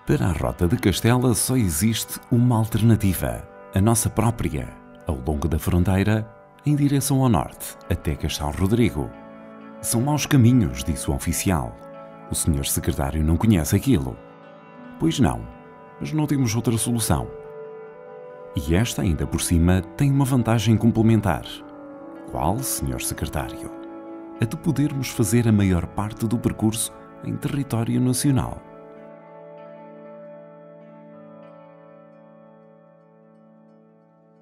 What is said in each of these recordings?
Para a Rota de Castela só existe uma alternativa, a nossa própria, ao longo da fronteira, em direção ao norte, até Castelo Rodrigo. São maus caminhos, disse o oficial. O senhor secretário não conhece aquilo. Pois não, mas não temos outra solução. E esta, ainda por cima, tem uma vantagem complementar. Qual, senhor secretário? A de podermos fazer a maior parte do percurso em território nacional.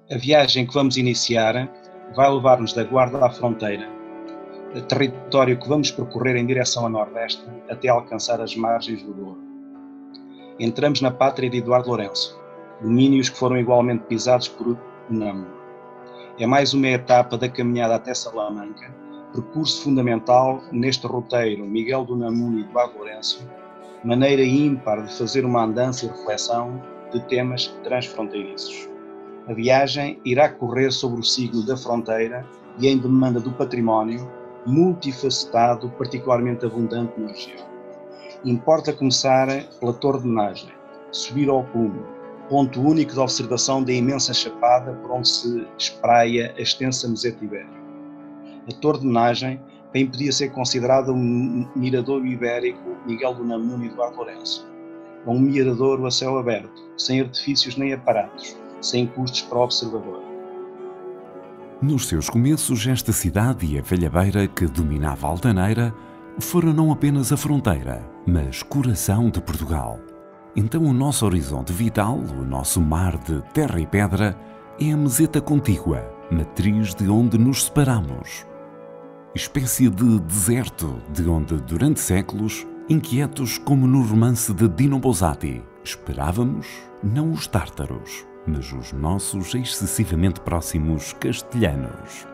A viagem que vamos iniciar vai levar-nos da Guarda à fronteira, território que vamos percorrer em direção a nordeste até alcançar as margens do Douro. Entramos na pátria de Eduardo Lourenço, domínios que foram igualmente pisados por Unamuno. É mais uma etapa da caminhada até Salamanca, percurso fundamental neste roteiro Miguel de Unamuno e Eduardo Lourenço, maneira ímpar de fazer uma andança e reflexão de temas transfronteiriços. A viagem irá correr sobre o signo da fronteira e em demanda do património, multifacetado, particularmente abundante na região. Importa começar pela Torre de Menagem, subir ao cume, ponto único de observação da imensa chapada por onde se espraia a extensa meseta ibérica. A Torre de Menagem bem podia ser considerada um miradouro ibérico Miguel de Unamuno e Eduardo Lourenço. É um miradouro a céu aberto, sem artifícios nem aparatos, sem custos para o observador. Nos seus começos, esta cidade e a velha beira que dominava a Altaneira foram não apenas a fronteira, mas coração de Portugal. Então o nosso horizonte vital, o nosso mar de terra e pedra, é a meseta contígua, matriz de onde nos separamos. Espécie de deserto de onde, durante séculos, inquietos como no romance de Dino Buzzati, esperávamos não os tártaros, mas os nossos excessivamente próximos castelhanos.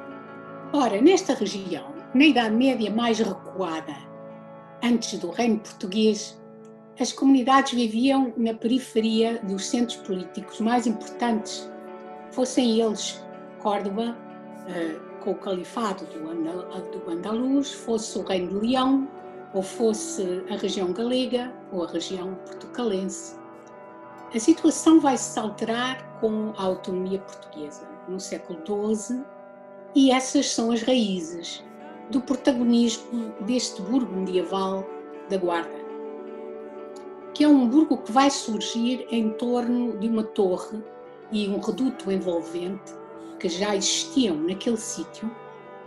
Ora, nesta região, na Idade Média mais recuada, antes do Reino Português, as comunidades viviam na periferia dos centros políticos mais importantes, fossem eles Córdoba, com o califado do Andaluz, fosse o Reino de Leão, ou fosse a região galega ou a região portucalense. A situação vai se alterar com a autonomia portuguesa no século XII e essas são as raízes do protagonismo deste burgo medieval da Guarda, que é um burgo que vai surgir em torno de uma torre e um reduto envolvente que já existiam naquele sítio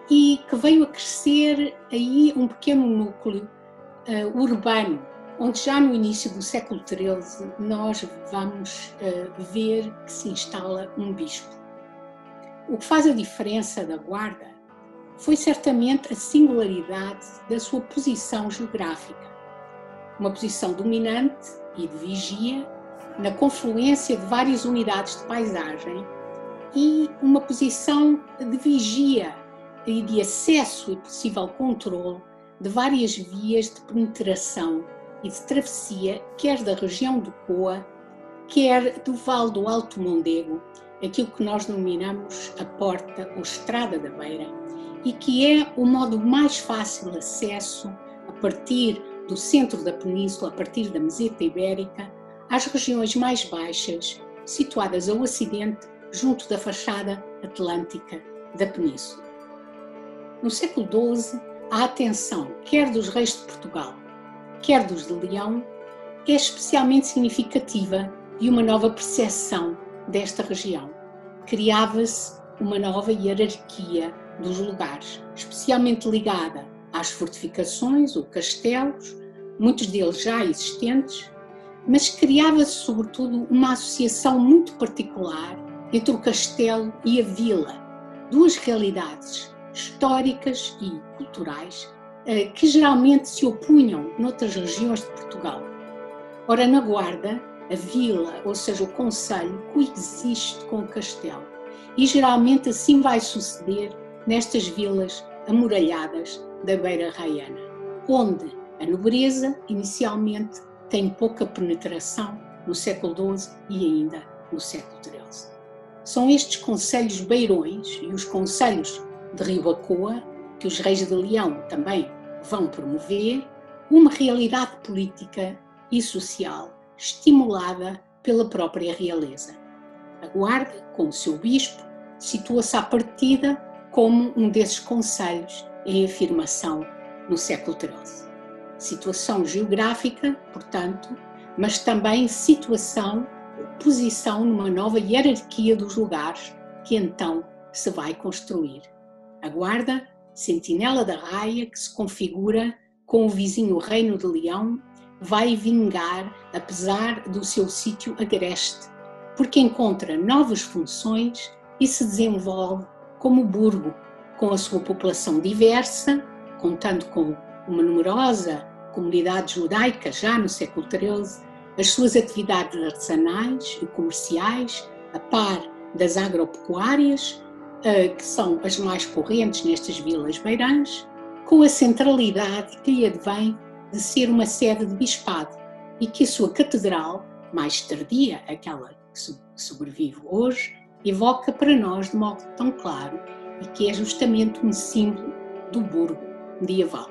e que veio a crescer aí um pequeno núcleo urbano, onde já no início do século XIII nós vamos ver que se instala um bispo. O que faz a diferença da Guarda foi certamente a singularidade da sua posição geográfica. Uma posição dominante e de vigia, na confluência de várias unidades de paisagem e uma posição de vigia e de acesso e possível controle de várias vias de penetração e de travessia, quer da região do Coa, quer do Vale do Alto Mondego, aquilo que nós denominamos a Porta ou Estrada da Beira, e que é o modo mais fácil de acesso a partir do centro da península, a partir da meseta ibérica, às regiões mais baixas, situadas ao ocidente, junto da fachada atlântica da península. No século XII, a atenção, quer dos reis de Portugal, quer dos de Leão, é especialmente significativa de uma nova percepção desta região. Criava-se uma nova hierarquia dos lugares, especialmente ligada às fortificações ou castelos, muitos deles já existentes, mas criava-se sobretudo uma associação muito particular entre o castelo e a vila, duas realidades históricas e culturais que geralmente se opunham noutras regiões de Portugal. Ora, na Guarda, a vila, ou seja, o concelho, coexiste com o castelo e geralmente assim vai suceder nestas vilas amuralhadas da Beira Raiana, onde a nobreza, inicialmente, tem pouca penetração no século XII e ainda no século XIII. São estes concelhos beirões e os concelhos de Ribacoa, que os reis de Leão também vão promover, uma realidade política e social estimulada pela própria realeza. A Guarda, com o seu bispo, situa-se à partida como um desses concelhos em afirmação no século XIII. Situação geográfica, portanto, mas também situação ou posição numa nova hierarquia dos lugares que então se vai construir. A Guarda, sentinela da raia que se configura com o vizinho Reino de Leão, vai vingar apesar do seu sítio agreste, porque encontra novas funções e se desenvolve como burgo, com a sua população diversa, contando com uma numerosa comunidade judaica já no século XIII, as suas atividades artesanais e comerciais, a par das agropecuárias, que são as mais correntes nestas vilas beirãs, com a centralidade que lhe advém de ser uma sede de bispado e que a sua catedral, mais tardia, aquela que sobrevive hoje, evoca para nós de modo tão claro e que é justamente um símbolo do burgo medieval.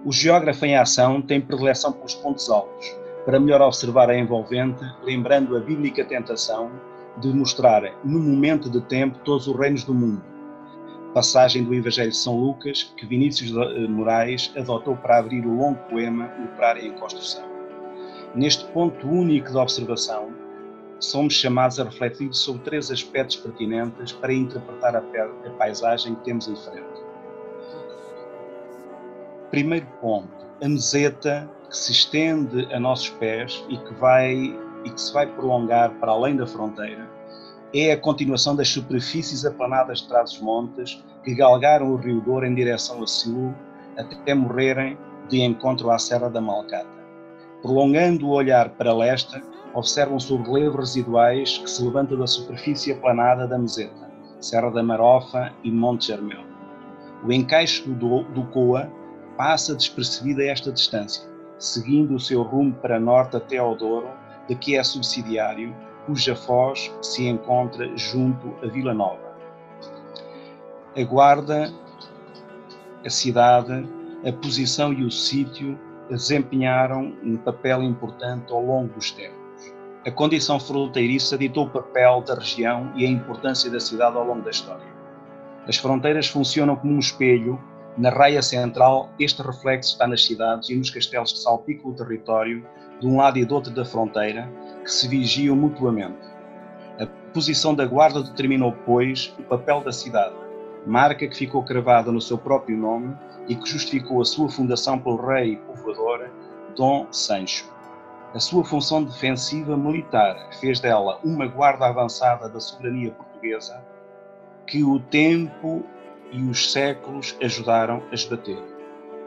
O geógrafo em ação tem predileção pelos pontos altos, para melhor observar a envolvente, lembrando a bíblica tentação de mostrar, num momento de tempo, todos os reinos do mundo. Passagem do Evangelho de São Lucas, que Vinícius de Moraes adotou para abrir o longo poema Operária em Construção. Neste ponto único de observação, somos chamados a refletir sobre 3 aspectos pertinentes para interpretar a paisagem que temos em frente. Primeiro ponto, a meseta que se estende a nossos pés e que se vai prolongar para além da fronteira, é a continuação das superfícies aplanadas de trás-os-montes que galgaram o rio Douro em direção a sul até morrerem de encontro à Serra da Malcata. Prolongando o olhar para leste, observam-se os relevos residuais que se levantam da superfície aplanada da meseta, Serra da Marofa e Monte Germel. O encaixe do Coa passa despercebido a esta distância, seguindo o seu rumo para norte até ao Douro, de que é subsidiário, cuja foz se encontra junto a Vila Nova. A Guarda, a cidade, a posição e o sítio desempenharam um papel importante ao longo dos tempos. A condição fronteiriça ditou o papel da região e a importância da cidade ao longo da história. As fronteiras funcionam como um espelho. Na raia central, este reflexo está nas cidades e nos castelos que salpicam o território, de um lado e do outro da fronteira, que se vigiam mutuamente. A posição da Guarda determinou, pois, o papel da cidade, marca que ficou cravada no seu próprio nome e que justificou a sua fundação pelo rei povoador Dom Sancho. A sua função defensiva militar fez dela uma guarda avançada da soberania portuguesa que o tempo e os séculos ajudaram a esbater.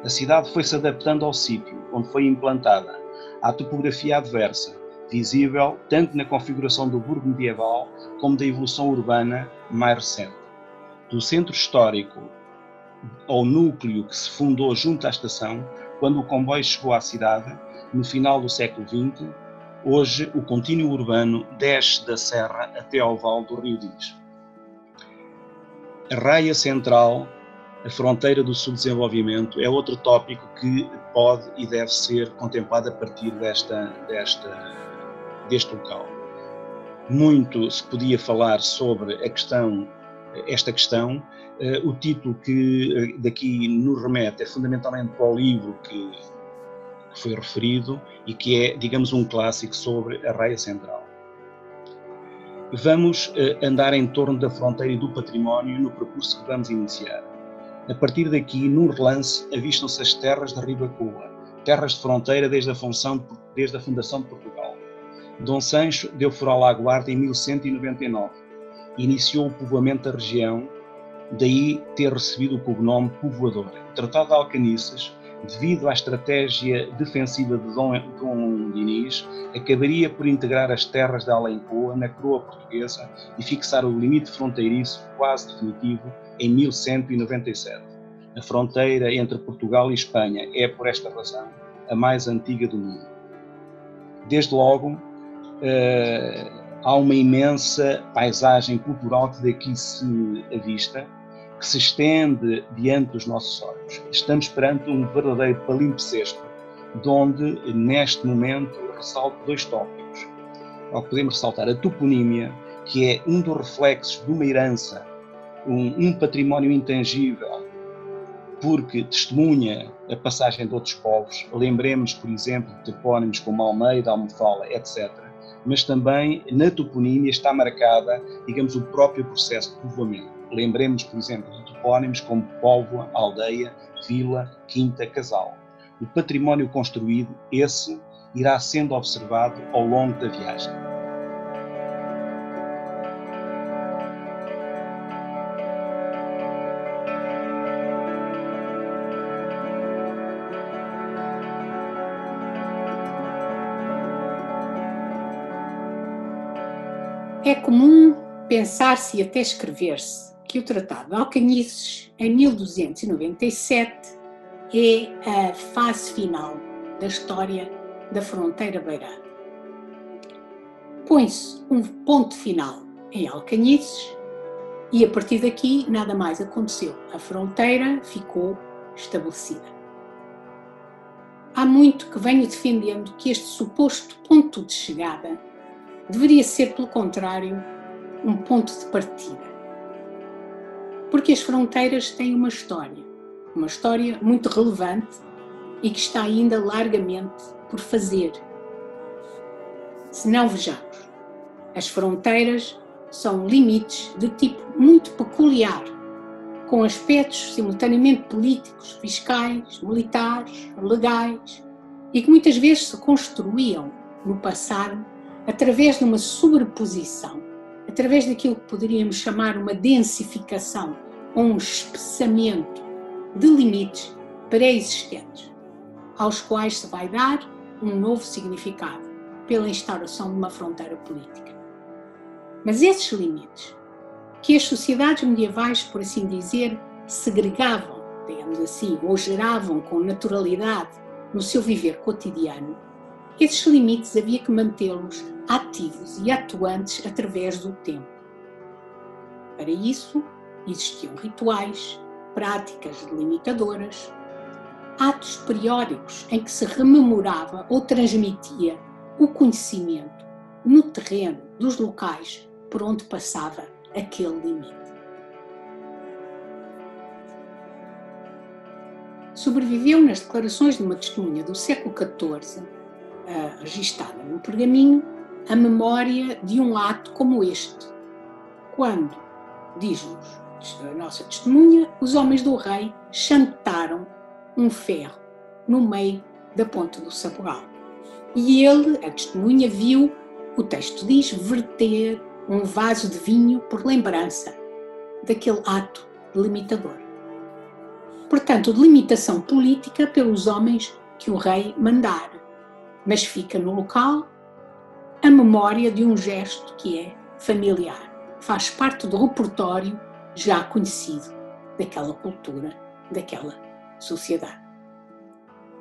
A cidade foi-se adaptando ao sítio onde foi implantada, à topografia adversa, visível tanto na configuração do burgo medieval como da evolução urbana mais recente. Do centro histórico ao núcleo que se fundou junto à estação, quando o comboio chegou à cidade, no final do século XX, hoje o contínuo urbano desce da serra até ao vale do Rio Diz. A raia central, a fronteira do subdesenvolvimento, é outro tópico que pode e deve ser contemplado a partir deste local. Muito se podia falar sobre esta questão. O título que daqui nos remete é fundamentalmente para o livro que foi referido e que é, digamos, um clássico sobre a raia central. Vamos andar em torno da fronteira e do património no percurso que vamos iniciar. A partir daqui, num relance, avistam-se as terras de Ribacoa, terras de fronteira desde a fundação de Portugal. Dom Sancho deu foral à Guarda em 1199 e iniciou o povoamento da região, daí ter recebido o cognome povoador. O Tratado de Alcaniças, devido à estratégia defensiva de Dom Dinis, acabaria por integrar as terras de Alencoa na coroa portuguesa e fixar o limite fronteiriço quase definitivo em 1197. A fronteira entre Portugal e Espanha é, por esta razão, a mais antiga do mundo. Desde logo, há uma imensa paisagem cultural que daqui se avista, que se estende diante dos nossos olhos. Estamos perante um verdadeiro palimpsesto de onde, neste momento, ressalto 2 tópicos. Podemos ressaltar a toponímia, que é um dos reflexos de uma herança, um património intangível, porque testemunha a passagem de outros povos. Lembremos, por exemplo, de topónimos como Almeida, Almofala, etc. Mas também na toponímia está marcada, digamos, o próprio processo de povoamento. Lembremos, por exemplo, de topónimos como Póvoa, Aldeia, Vila, Quinta, Casal. O património construído, esse, irá sendo observado ao longo da viagem. É comum pensar-se e até escrever-se que o Tratado de Alcañices, em 1297, é a fase final da história da fronteira beirã. Põe-se um ponto final em Alcañices e a partir daqui nada mais aconteceu. A fronteira ficou estabelecida. Há muito que venho defendendo que este suposto ponto de chegada deveria ser, pelo contrário, um ponto de partida. Porque as fronteiras têm uma história muito relevante e que está ainda largamente por fazer. Se não, vejamos, as fronteiras são limites de tipo muito peculiar, com aspectos simultaneamente políticos, fiscais, militares, legais, e que muitas vezes se construíam no passado através de uma sobreposição, através daquilo que poderíamos chamar uma densificação ou um espessamento de limites pré-existentes, aos quais se vai dar um novo significado pela instauração de uma fronteira política. Mas esses limites, que as sociedades medievais, por assim dizer, segregavam, digamos assim, ou geravam com naturalidade no seu viver cotidiano, esses limites havia que mantê-los ativos e atuantes através do tempo. Para isso, existiam rituais, práticas delimitadoras, atos periódicos em que se rememorava ou transmitia o conhecimento no terreno dos locais por onde passava aquele limite. Sobreviveu nas declarações de uma testemunha do século XIV, registada no pergaminho, a memória de um ato como este, quando, diz-nos a nossa testemunha, os homens do rei chantaram um ferro no meio da ponte do Sabugal. E ele, a testemunha, viu, o texto diz, verter um vaso de vinho por lembrança daquele ato delimitador. Portanto, delimitação política pelos homens que o rei mandara, mas fica no local a memória de um gesto que é familiar, faz parte do repertório já conhecido daquela cultura, daquela sociedade.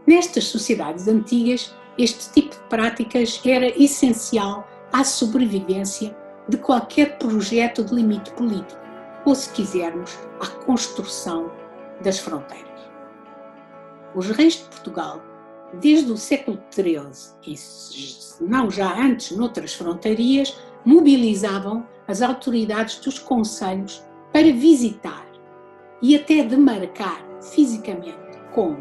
Nestas sociedades antigas, este tipo de práticas era essencial à sobrevivência de qualquer projeto de limite político, ou, se quisermos, à construção das fronteiras. Os reis de Portugal, desde o século XIII, e se não já antes noutras frontarias, mobilizavam as autoridades dos concelhos para visitar e até demarcar fisicamente com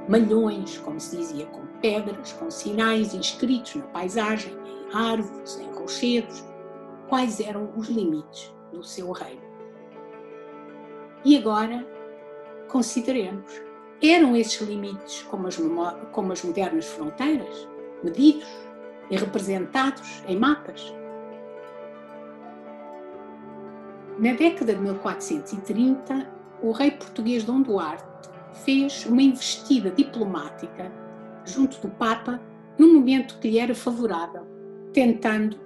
malhões, como se dizia, com pedras, com sinais inscritos na paisagem, em árvores, em rochedos, quais eram os limites do seu reino. E agora, consideremos, eram esses limites como as modernas fronteiras, medidos e representados em mapas? Na década de 1430, o rei português Dom Duarte fez uma investida diplomática junto do Papa num momento que lhe era favorável, tentando,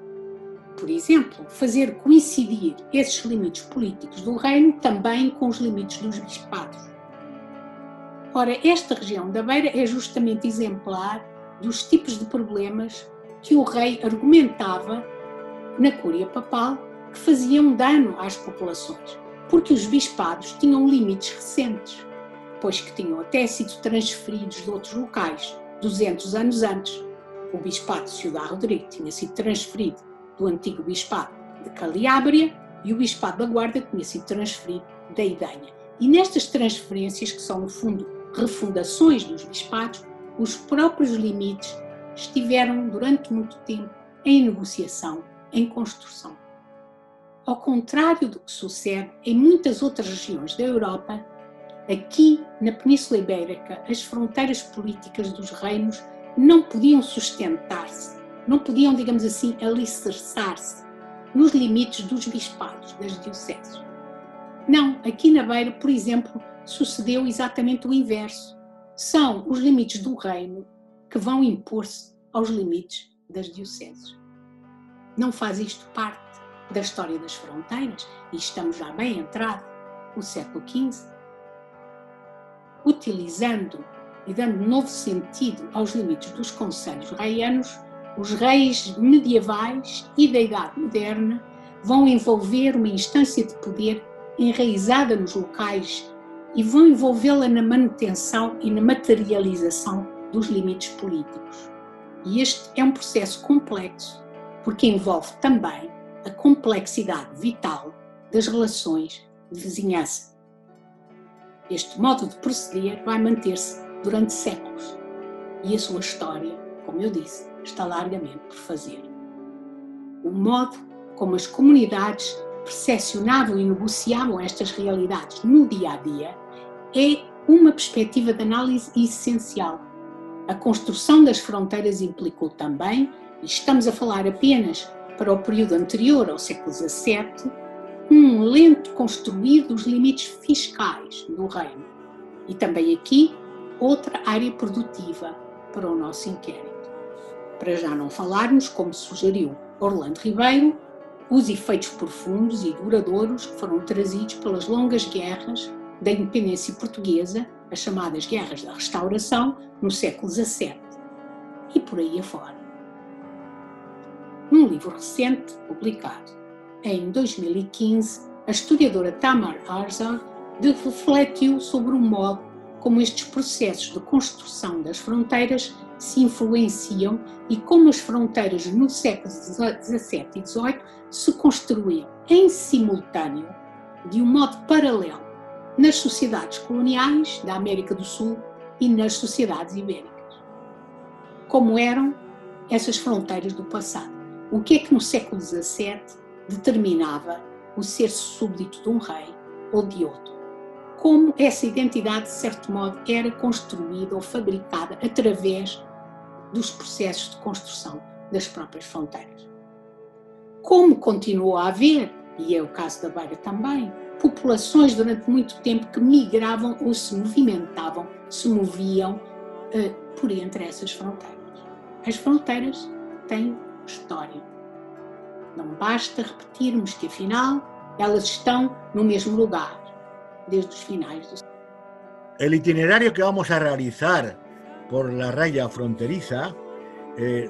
por exemplo, fazer coincidir esses limites políticos do reino também com os limites dos bispados. Ora, esta região da Beira é justamente exemplar dos tipos de problemas que o rei argumentava na Cúria Papal que faziam dano às populações, porque os bispados tinham limites recentes, pois que tinham até sido transferidos de outros locais 200 anos antes, o bispado de Ciudad Rodrigo tinha sido transferido do antigo bispado de Caliábria e o bispado da Guarda tinha sido transferido da Idenha. E nestas transferências, que são no fundo refundações dos bispados, os próprios limites estiveram durante muito tempo em negociação, em construção. Ao contrário do que sucede em muitas outras regiões da Europa, aqui na Península Ibérica as fronteiras políticas dos reinos não podiam sustentar-se, não podiam, digamos assim, alicerçar-se nos limites dos bispados, das dioceses. Não, aqui na Beira, por exemplo, sucedeu exatamente o inverso. São os limites do reino que vão impor-se aos limites das dioceses. Não faz isto parte da história das fronteiras, e estamos já bem entrado no século XV, utilizando e dando novo sentido aos limites dos concelhos reianos, os reis medievais e da Idade Moderna vão envolver uma instância de poder enraizada nos locais e vão envolvê-la na manutenção e na materialização dos limites políticos. E este é um processo complexo, porque envolve também a complexidade vital das relações de vizinhança. Este modo de proceder vai manter-se durante séculos e a sua história, como eu disse, está largamente por fazer. O modo como as comunidades percepcionavam e negociavam estas realidades no dia-a-dia é uma perspectiva de análise essencial. A construção das fronteiras implicou também, e estamos a falar apenas para o período anterior ao século XVII, um lento construir dos limites fiscais do reino. E também aqui, outra área produtiva para o nosso inquérito. Para já não falarmos, como sugeriu Orlando Ribeiro, os efeitos profundos e duradouros que foram trazidos pelas longas guerras da independência portuguesa, as chamadas Guerras da Restauração, no século XVII, e por aí afora. Num livro recente, publicado em 2015, a historiadora Tamar Arzar refletiu sobre o modo como estes processos de construção das fronteiras se influenciam e como as fronteiras no século XVII e XVIII se construíam em simultâneo, de um modo paralelo, nas sociedades coloniais da América do Sul e nas sociedades ibéricas. Como eram essas fronteiras do passado? O que é que no século XVII determinava o ser súbdito de um rei ou de outro? Como essa identidade, de certo modo, era construída ou fabricada através dos processos de construção das próprias fronteiras. Como continuou a haver, e é o caso da Beira também, populações durante muito tempo que migravam ou se movimentavam, se moviam por entre essas fronteiras. As fronteiras têm história. Não basta repetirmos que, afinal, elas estão no mesmo lugar, desde os finais do século. El itinerario que vamos a realizar por la raya fronteriza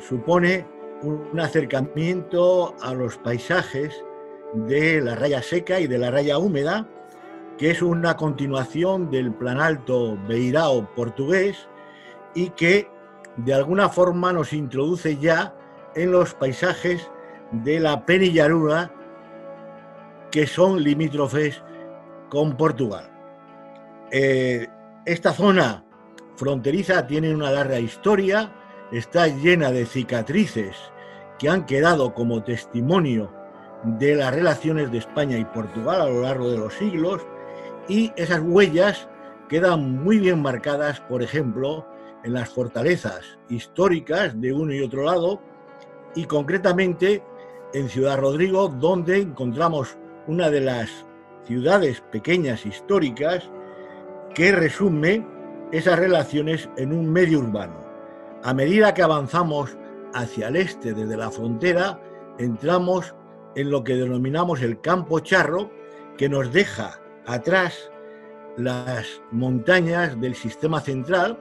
supone un acercamiento a los paisajes de la raya seca y de la raya húmeda, que es una continuación del planalto beirao portugués y que de alguna forma nos introduce ya en los paisajes de la Penillanura, que son limítrofes con Portugal. Esta zona fronteriza tiene una larga historia, está llena de cicatrices que han quedado como testimonio de las relaciones de España y Portugal a lo largo de los siglos, y esas huellas quedan muy bien marcadas, por ejemplo, en las fortalezas históricas de uno y otro lado, y concretamente en Ciudad Rodrigo, donde encontramos una de las ciudades pequeñas históricas que resume esas relaciones en un medio urbano. A medida que avanzamos hacia el este desde la frontera, entramos en lo que denominamos el Campo Charro, que nos deja atrás las montañas del sistema central,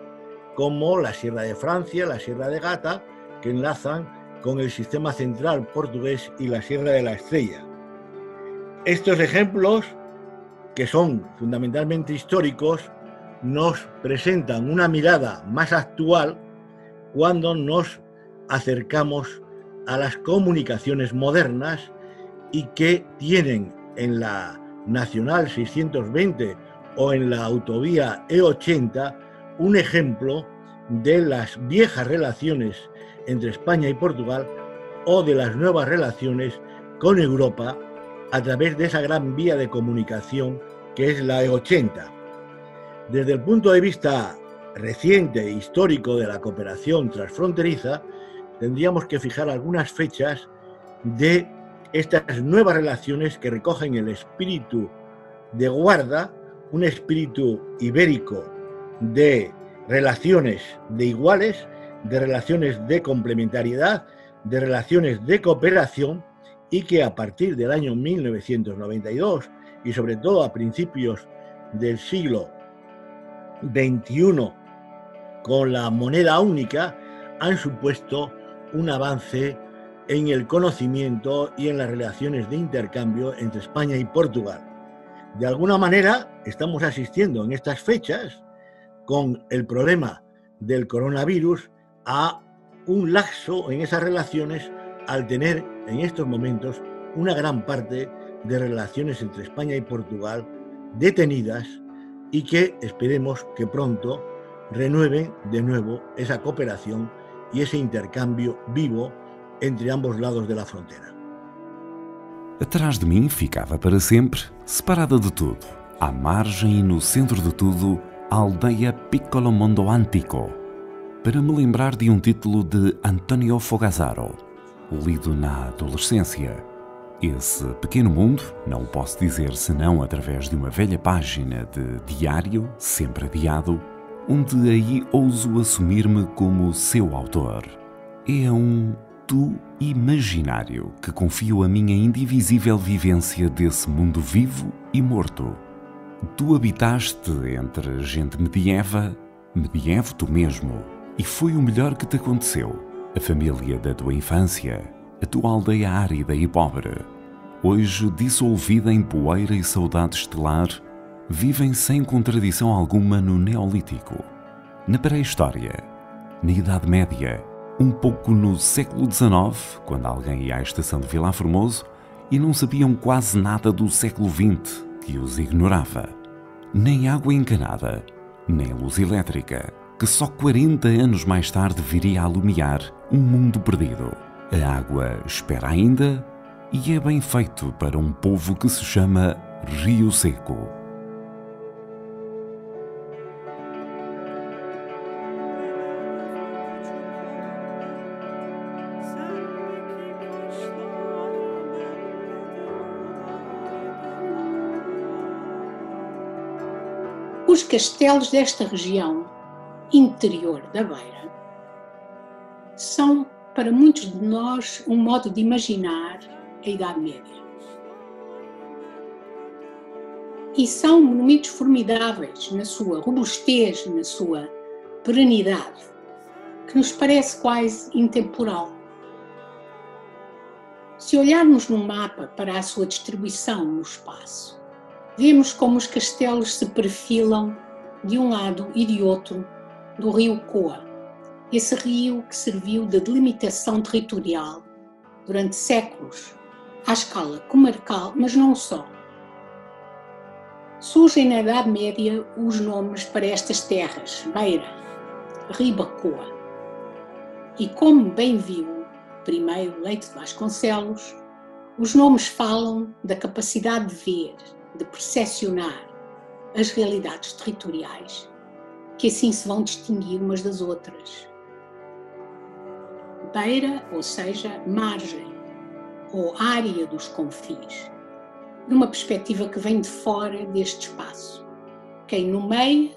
como la Sierra de Francia, la Sierra de Gata, que enlazan con el sistema central portugués y la Sierra de la Estrella. Estos ejemplos, que son fundamentalmente históricos, nos presentan una mirada más actual cuando nos acercamos a las comunicaciones modernas y que tienen en la Nacional 620 o en la autovía E80 un ejemplo de las viejas relaciones entre España y Portugal o de las nuevas relaciones con Europa a través de esa gran vía de comunicación que es la E80. Desde el punto de vista reciente e histórico de la cooperación transfronteriza, tendríamos que fijar algunas fechas de estas nuevas relaciones que recogen el espíritu de Guarda, un espíritu ibérico de relaciones de iguales, de relaciones de complementariedad, de relaciones de cooperación, y que a partir del año 1992 y sobre todo a principios del siglo XXI, con la moneda única, han supuesto un avance en el conocimiento y en las relaciones de intercambio entre España y Portugal. De alguna manera, estamos asistiendo en estas fechas, con el problema del coronavirus, a un laxo en esas relaciones al tener en estos momentos una gran parte de relaciones entre España y Portugal detenidas y que esperemos que pronto renueven de nuevo esa cooperación e ese intercambio vivo entre ambos lados de la frontera. Atrás de mim ficava para sempre, separada de tudo, à margem e no centro de tudo, a aldeia Piccolo Mondo Antico, para me lembrar de um título de Antonio Fogazzaro, lido na adolescência. Esse pequeno mundo, não o posso dizer senão através de uma velha página de diário, sempre adiado, onde aí ouso assumir-me como seu autor. É um tu imaginário que confio a minha indivisível vivência desse mundo vivo e morto. Tu habitaste entre gente medievo tu mesmo, e foi o melhor que te aconteceu. A família da tua infância, a tua aldeia árida e pobre, hoje dissolvida em poeira e saudade estelar, vivem sem contradição alguma no Neolítico, na pré-história, na Idade Média, um pouco no século XIX, quando alguém ia à estação de Vilar Formoso e não sabiam quase nada do século XX, que os ignorava. Nem água encanada, nem luz elétrica, que só 40 anos mais tarde viria a alumiar um mundo perdido. A água espera ainda e é bem feito para um povo que se chama Rio Seco. Os castelos desta região interior da Beira são, para muitos de nós, um modo de imaginar a Idade Média. E são monumentos formidáveis na sua robustez, na sua perenidade, que nos parece quase intemporal. Se olharmos num mapa para a sua distribuição no espaço, vemos como os castelos se perfilam de um lado e de outro do rio Coa, esse rio que serviu de delimitação territorial durante séculos, à escala comarcal, mas não só. Surgem na Idade Média os nomes para estas terras: Beira, Ribacoa. E como bem viu primeiro Leite de Vasconcelos, os nomes falam da capacidade de ver, de percepcionar as realidades territoriais, que assim se vão distinguir umas das outras. Beira, ou seja, margem, ou área dos confins, numa perspectiva que vem de fora deste espaço. Quem nomeia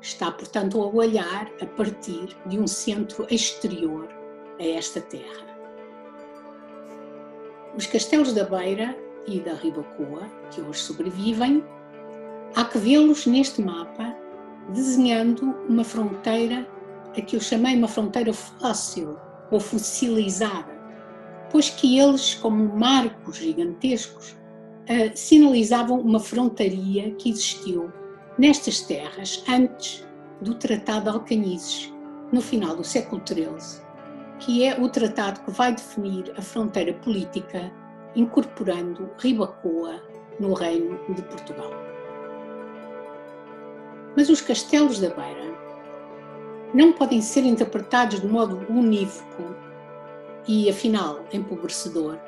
está, portanto, a olhar a partir de um centro exterior a esta terra. Os castelos da Beira e da Ribacoa, que hoje sobrevivem, há que vê-los neste mapa desenhando uma fronteira a que eu chamei uma fronteira fóssil ou fossilizada, pois que eles, como marcos gigantescos, sinalizavam uma frontaria que existiu nestas terras antes do Tratado de Alcanizes, no final do século XIII, que é o tratado que vai definir a fronteira política, incorporando Ribacoa no Reino de Portugal. Mas os castelos da Beira não podem ser interpretados de modo unívoco e, afinal, empobrecedor,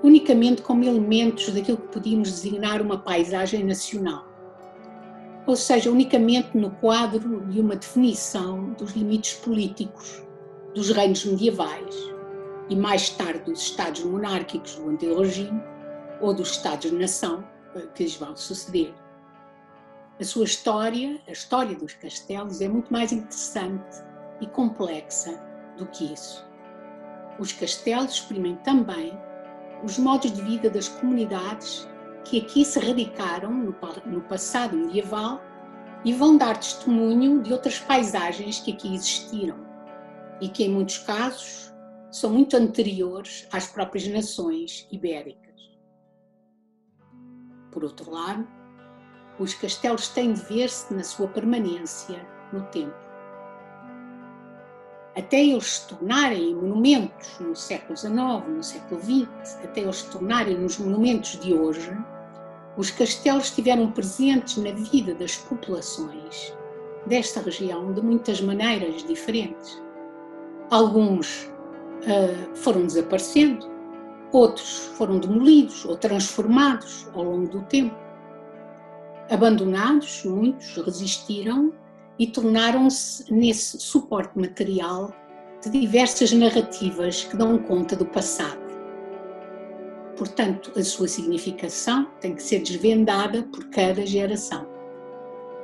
unicamente como elementos daquilo que podíamos designar uma paisagem nacional, ou seja, unicamente no quadro de uma definição dos limites políticos dos reinos medievais e mais tarde dos estados monárquicos do Antigo Regime ou dos estados-nação que lhes vão suceder. A sua história, a história dos castelos, é muito mais interessante e complexa do que isso. Os castelos exprimem também os modos de vida das comunidades que aqui se radicaram no passado medieval e vão dar testemunho de outras paisagens que aqui existiram e que, em muitos casos, são muito anteriores às próprias nações ibéricas. Por outro lado, os castelos têm de ver-se na sua permanência no tempo. Até eles se tornarem monumentos no século XIX, no século XX, até eles se tornarem nos monumentos de hoje, os castelos estiveram presentes na vida das populações desta região de muitas maneiras diferentes. Alguns foram desaparecendo, outros foram demolidos ou transformados ao longo do tempo. Abandonados, muitos resistiram e tornaram-se nesse suporte material de diversas narrativas que dão conta do passado. Portanto, a sua significação tem que ser desvendada por cada geração.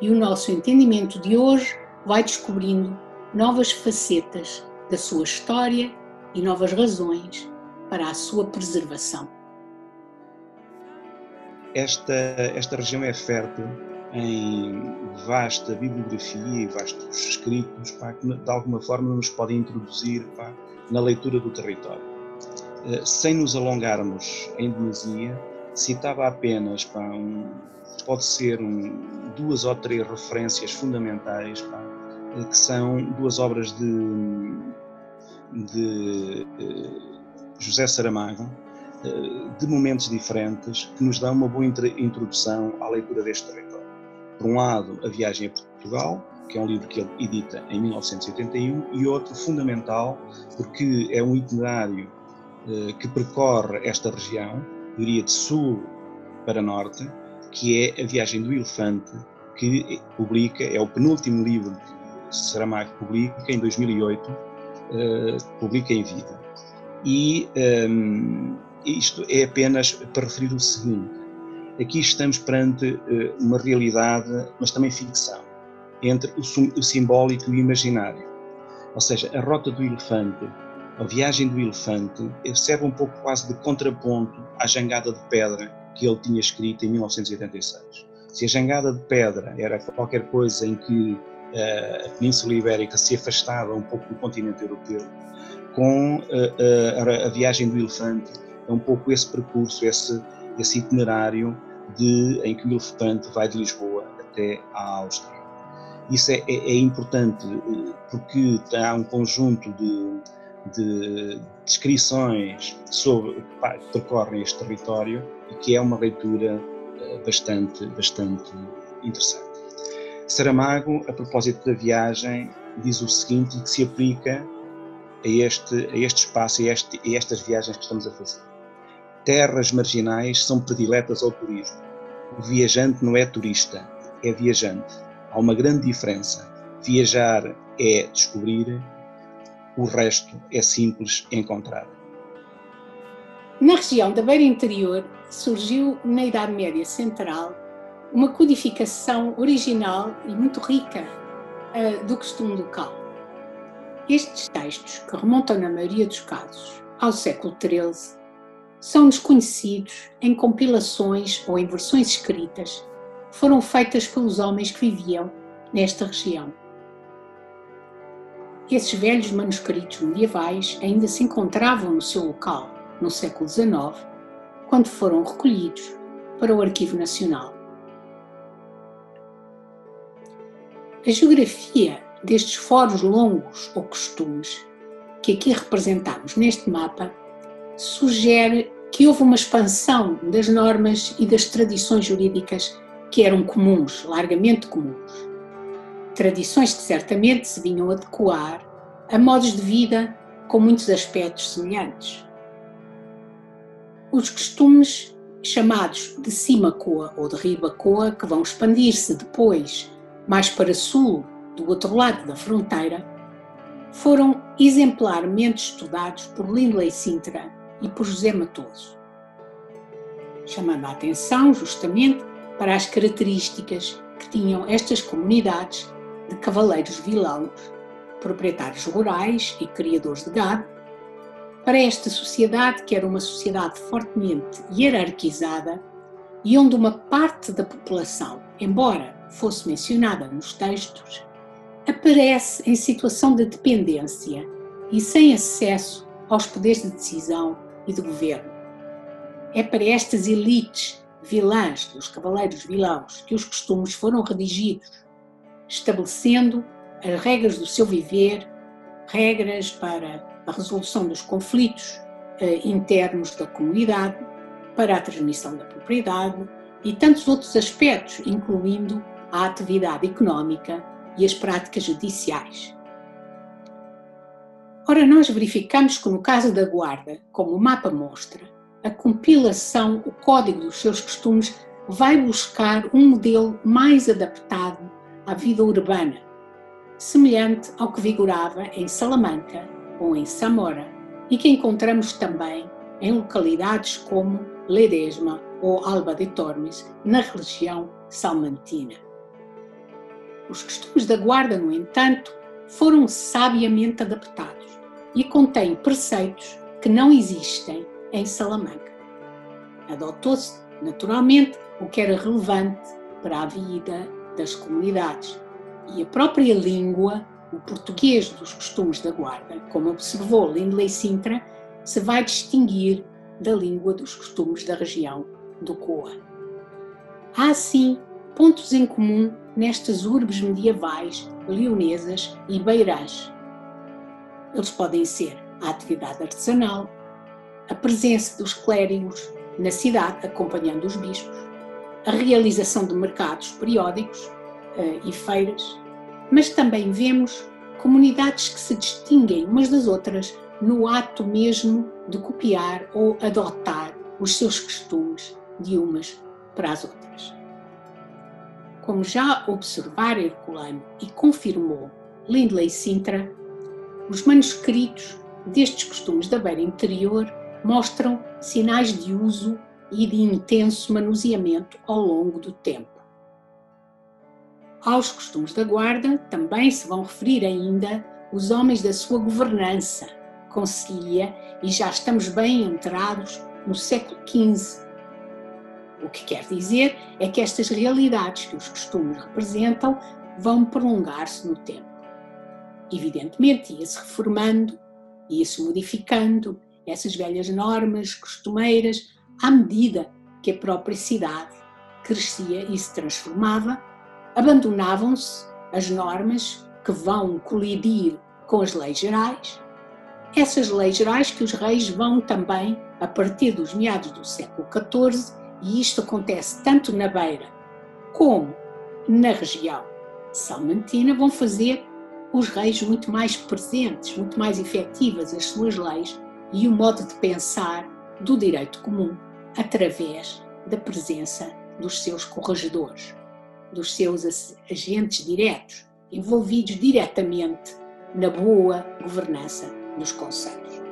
E o nosso entendimento de hoje vai descobrindo novas facetas da sua história e novas razões para a sua preservação. Esta região é fértil em vasta bibliografia e vastos escritos que de alguma forma nos podem introduzir na leitura do território. Sem nos alongarmos em demasia, citava apenas pode ser duas ou três referências fundamentais, que são duas obras de José Saramago, de momentos diferentes, que nos dão uma boa introdução à leitura deste território. Por um lado, A Viagem a Portugal, que é um livro que ele edita em 1981, e outro fundamental, porque é um itinerário que percorre esta região, iria de sul para norte, que é A Viagem do Elefante, que é o penúltimo livro que Saramago publica, em 2008, publica em vida. E isto é apenas para referir o seguinte: aqui estamos perante uma realidade, mas também ficção, entre o simbólico e o imaginário. Ou seja, a Rota do Elefante, A Viagem do Elefante, serve um pouco quase de contraponto à Jangada de Pedra que ele tinha escrito em 1986. Se a Jangada de Pedra era qualquer coisa em que a Península Ibérica se afastava um pouco do continente europeu, com a Viagem do Elefante é um pouco esse percurso, esse itinerário em que o elefante vai de Lisboa até à Áustria. Isso é importante porque há um conjunto de descrições que percorrem este território e que é uma leitura bastante interessante. Saramago, a propósito da viagem, diz o seguinte, que se aplica a este espaço e a estas viagens que estamos a fazer. Terras marginais são prediletas ao turismo. O viajante não é turista, é viajante. Há uma grande diferença. Viajar é descobrir, o resto é simples encontrar. Na região da Beira Interior surgiu, na Idade Média Central, uma codificação original e muito rica do costume local. Estes textos, que remontam na maioria dos casos ao século XIII, são desconhecidos em compilações ou em versões escritas que foram feitas pelos homens que viviam nesta região. Esses velhos manuscritos medievais ainda se encontravam no seu local, no século XIX, quando foram recolhidos para o Arquivo Nacional. A geografia destes foros longos ou costumes que aqui representamos neste mapa sugere que houve uma expansão das normas e das tradições jurídicas que eram comuns, largamente comuns. Tradições que certamente se vinham adequar a modos de vida com muitos aspectos semelhantes. Os costumes chamados de cima-coa ou de riba-coa, que vão expandir-se depois mais para sul, do outro lado da fronteira, foram exemplarmente estudados por Lindley Sintra e por José Matoso, chamando a atenção justamente para as características que tinham estas comunidades de cavaleiros vilãos, proprietários rurais e criadores de gado, para esta sociedade que era uma sociedade fortemente hierarquizada e onde uma parte da população, embora fosse mencionada nos textos, aparece em situação de dependência e sem acesso aos poderes de decisão e de governo. É para estas elites vilãs, dos cavaleiros vilãos, que os costumes foram redigidos, estabelecendo as regras do seu viver, regras para a resolução dos conflitos internos da comunidade, para a transmissão da propriedade e tantos outros aspectos, incluindo a atividade económica e as práticas judiciais. Ora, nós verificamos que no caso da Guarda, como o mapa mostra, a compilação, o código dos seus costumes, vai buscar um modelo mais adaptado à vida urbana, semelhante ao que vigorava em Salamanca ou em Samora e que encontramos também em localidades como Ledesma ou Alba de Tormes, na região salmantina. Os costumes da Guarda, no entanto, foram sabiamente adaptados e contêm preceitos que não existem em Salamanca. Adotou-se, naturalmente, o que era relevante para a vida das comunidades e a própria língua, o português dos costumes da Guarda, como observou Lindley Sintra, se vai distinguir da língua dos costumes da região do Coa. Há, assim, pontos em comum nestas urbes medievais, leonesas e beirãs. Eles podem ser a atividade artesanal, a presença dos clérigos na cidade, acompanhando os bispos, a realização de mercados periódicos e feiras, mas também vemos comunidades que se distinguem umas das outras no ato mesmo de copiar ou adotar os seus costumes de umas para as outras. Como já observara Herculano e confirmou Lindley Sintra, os manuscritos destes costumes da beira interior mostram sinais de uso e de intenso manuseamento ao longo do tempo. Aos costumes da Guarda também se vão referir ainda os homens da sua governança, conselhia, e já estamos bem entrados no século XV. O que quer dizer é que estas realidades que os costumes representam vão prolongar-se no tempo. Evidentemente, ia-se reformando, ia-se modificando essas velhas normas costumeiras à medida que a própria cidade crescia e se transformava, abandonavam-se as normas que vão colidir com as leis gerais, essas leis gerais que os reis vão também, a partir dos meados do século XIV, e isto acontece tanto na Beira como na região salmantina, vão fazer os reis muito mais presentes, muito mais efetivas as suas leis e o modo de pensar do direito comum através da presença dos seus corregedores, dos seus agentes diretos, envolvidos diretamente na boa governança dos concelhos.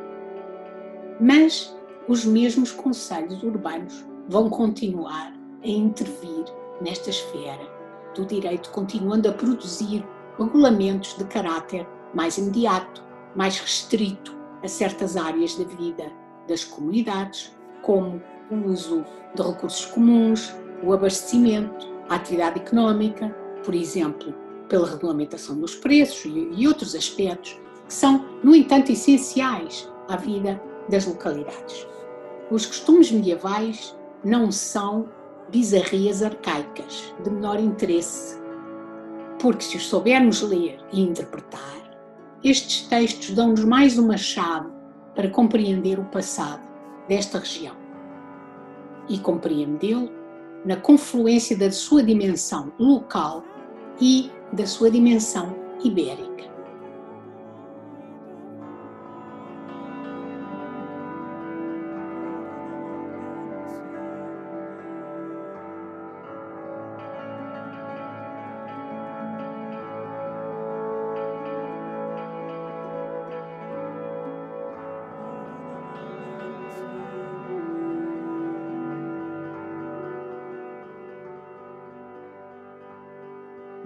Mas os mesmos concelhos urbanos vão continuar a intervir nesta esfera do direito, continuando a produzir regulamentos de caráter mais imediato, mais restrito a certas áreas da vida das comunidades, como o uso de recursos comuns, o abastecimento, a atividade económica, por exemplo, pela regulamentação dos preços e outros aspectos que são, no entanto, essenciais à vida das localidades. Os costumes medievais não são bizarrias arcaicas de menor interesse, porque se os soubermos ler e interpretar, estes textos dão-nos mais uma chave para compreender o passado desta região e compreendê-lo na confluência da sua dimensão local e da sua dimensão ibérica.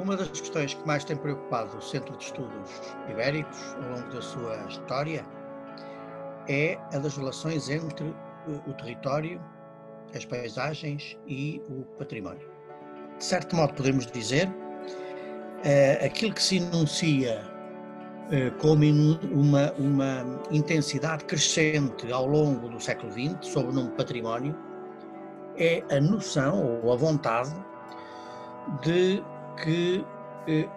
Uma das questões que mais tem preocupado o Centro de Estudos Ibéricos ao longo da sua história é a das relações entre o território, as paisagens e o património. De certo modo, podemos dizer, aquilo que se enuncia como uma intensidade crescente ao longo do século XX sobre o nome património é a noção ou a vontade de que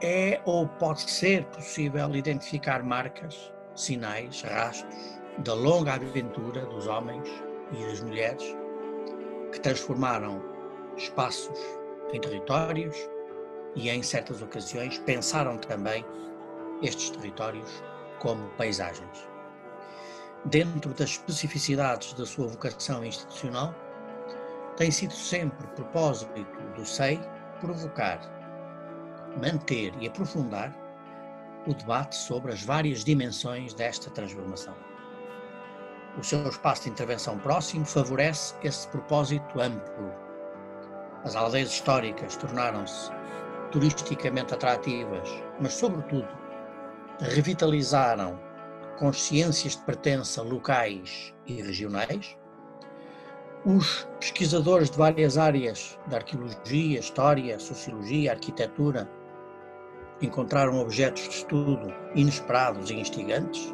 é ou pode ser possível identificar marcas, sinais, rastros da longa aventura dos homens e das mulheres que transformaram espaços em territórios e, em certas ocasiões, pensaram também estes territórios como paisagens. Dentro das especificidades da sua vocação institucional, tem sido sempre propósito do SEI provocar, manter e aprofundar o debate sobre as várias dimensões desta transformação. O seu espaço de intervenção próximo favorece esse propósito amplo. As aldeias históricas tornaram-se turisticamente atrativas, mas, sobretudo, revitalizaram consciências de pertença locais e regionais. Os pesquisadores de várias áreas da arqueologia, história, sociologia, arquitetura encontraram objetos de estudo inesperados e instigantes,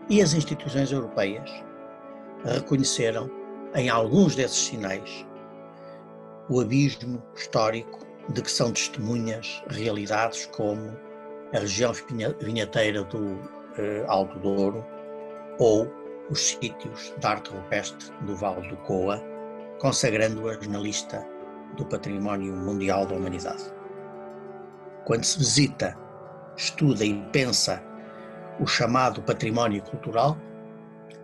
e as instituições europeias reconheceram em alguns desses sinais o abismo histórico de que são testemunhas realidades como a região vinheteira do Alto Douro ou os sítios de arte rupestre do Vale do Coa, consagrando-as na lista do Património Mundial da Humanidade. Quando se visita, estuda e pensa o chamado património cultural,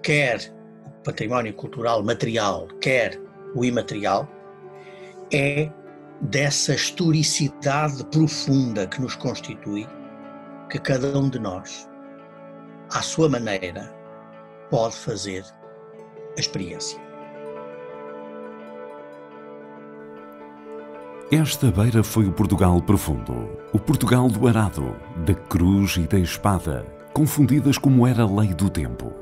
quer o património cultural material, quer o imaterial, é dessa historicidade profunda que nos constitui que cada um de nós, à sua maneira, pode fazer a experiência. Esta beira foi o Portugal profundo, o Portugal do arado, da cruz e da espada, confundidas como era a lei do tempo.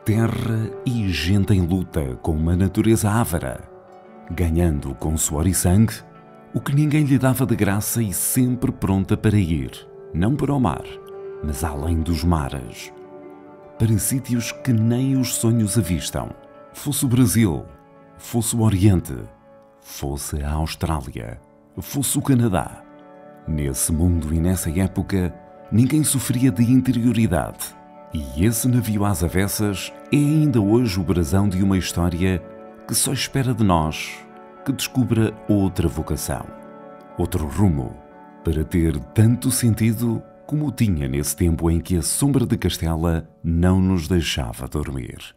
Terra e gente em luta com uma natureza ávara, ganhando com suor e sangue o que ninguém lhe dava de graça e sempre pronta para ir, não para o mar, mas além dos mares, para sítios que nem os sonhos avistam, fosse o Brasil, fosse o Oriente, fosse a Austrália, fosse o Canadá. Nesse mundo e nessa época, ninguém sofria de interioridade. E esse navio às avessas é ainda hoje o brasão de uma história que só espera de nós que descubra outra vocação, outro rumo, para ter tanto sentido como tinha nesse tempo em que a sombra de Castela não nos deixava dormir.